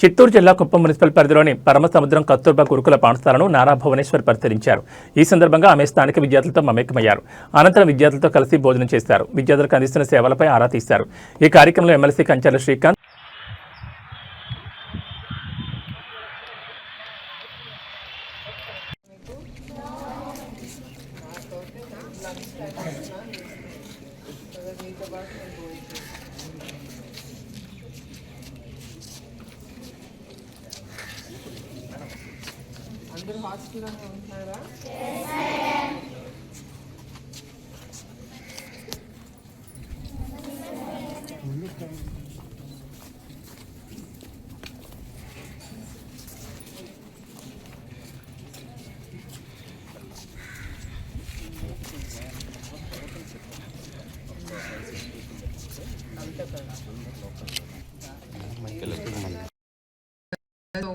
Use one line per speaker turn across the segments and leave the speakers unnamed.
చిత్తూరు జిల్లా కుప్పం మున్సిపల్ పరిధిలోని పరమసముద్రం కస్తూర్బా గురుకుల పాఠశాలను నారా భువనేశ్వర్ పరిశీలించారు. ఈ సందర్భంగా ఆమె స్థానిక విద్యార్థులతో మమేకమయ్యారు. అనంతరం విద్యార్థులతో కలిసి భోజనం చేశారు. విద్యార్థులకు అందిస్తున్న సేవలపై ఆరా తీశారు. ఈ కార్యక్రమంలో ఎమ్మెల్సీ కంచెల శ్రీకాంత్,
అందరూ హాస్టల్లోనే ఉంటున్నారా?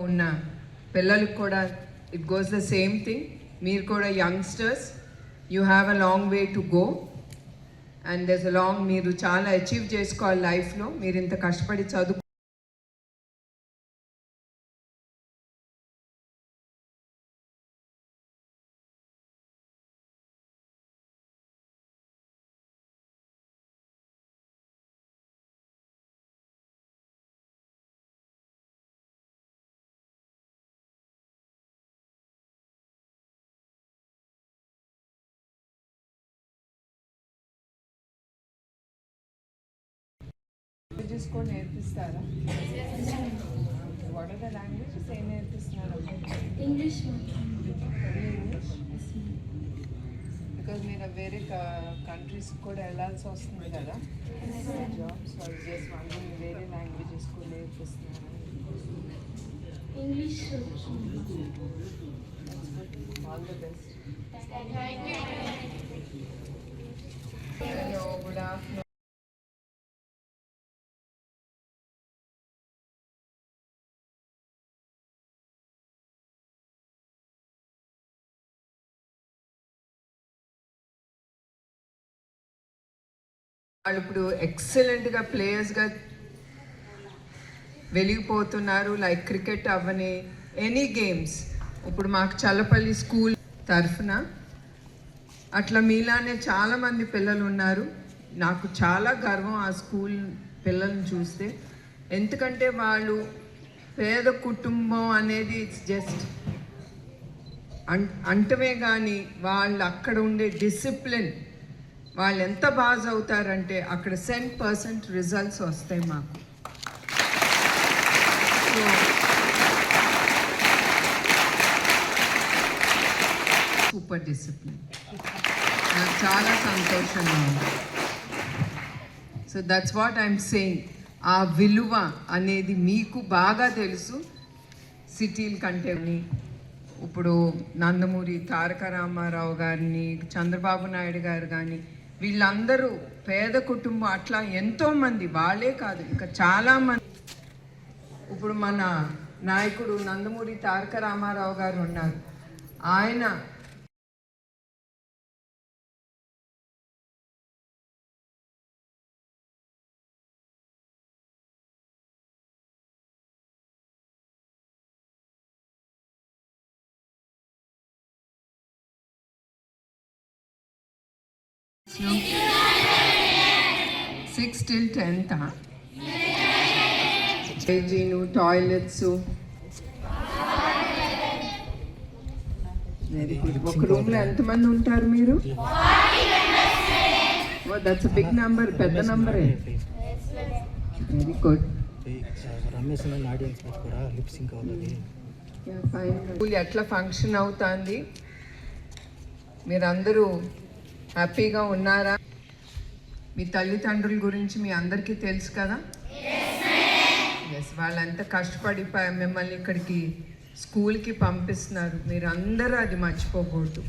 ఉన్న పిల్లలకు కూడా it goes the same thing. Meer kuda youngsters, you have a long way to go and there's a long meeru chaala achieve chesukovali life lo. Meer inta kashtapadi chadu కూడా నేర్పిస్తారా? వాట్ ఆర్ ద లాంగ్వేజెస్ ఏం నేర్పిస్తున్నారు?
English.
Because మీరు వేరే countries కూడా వెళ్ళాల్సి వస్తుంది కదా jobs. Just wondering వేరే లాంగ్వేజెస్ కూడా నేర్పిస్తున్నారు?
English.
All the best. Hello, good afternoon. వాళ్ళు ఇప్పుడు ఎక్సలెంట్గా ప్లేయర్స్గా వెలిగిపోతున్నారు. లైక్ క్రికెట్ అవ్వని, ఎనీ గేమ్స్. ఇప్పుడు మాకు చల్లపల్లి స్కూల్ తరఫున అట్లా మీలానే చాలామంది పిల్లలు ఉన్నారు. నాకు చాలా గర్వం ఆ స్కూల్ పిల్లల్ని చూస్తే. ఎందుకంటే వాళ్ళు పేద కుటుంబం అనేది ఇట్స్ జస్ట్ అంటమే కానీ వాళ్ళు అక్కడ ఉండే డిసిప్లిన్, వాళ్ళు ఎంత బాగా చదువుతారంటే అక్కడ 100% రిజల్ట్స్ వస్తాయి మాకు. Super discipline. నాకు చాలా సంతోషంగా ఉంది. So that's what I'm saying. ఆ విలువ అనేది మీకు బాగా తెలుసు సిటీల కంటే. ఇప్పుడు నందమూరి తారక రామారావు గారిని, చంద్రబాబు నాయుడు గారు కానీ వీళ్ళందరూ పేద కుటుంబం. అట్లా ఎంతోమంది, వాళ్ళే కాదు ఇంకా చాలామంది. ఇప్పుడు మన నాయకుడు నందమూరి తారక రామారావు గారు ఉన్నారు. ఆయన six till 10th hygiene, toilets. ఒక రూమ్లో ఎంతమంది ఉంటారు మీరు? దట్స్ అ బిగ్ నంబర్, పెద్ద నంబరే. Very good. స్కూల్ ఎట్లా ఫంక్షన్ అవుతుంది? మీరందరూ హ్యాపీగా ఉన్నారా? మీ తల్లిదండ్రుల గురించి మీ అందరికీ తెలుసు కదా. ఎస్, వాళ్ళంతా కష్టపడి మిమ్మల్ని ఇక్కడికి స్కూల్కి పంపిస్తున్నారు. మీరు అందరూ అది మర్చిపోకూడదు.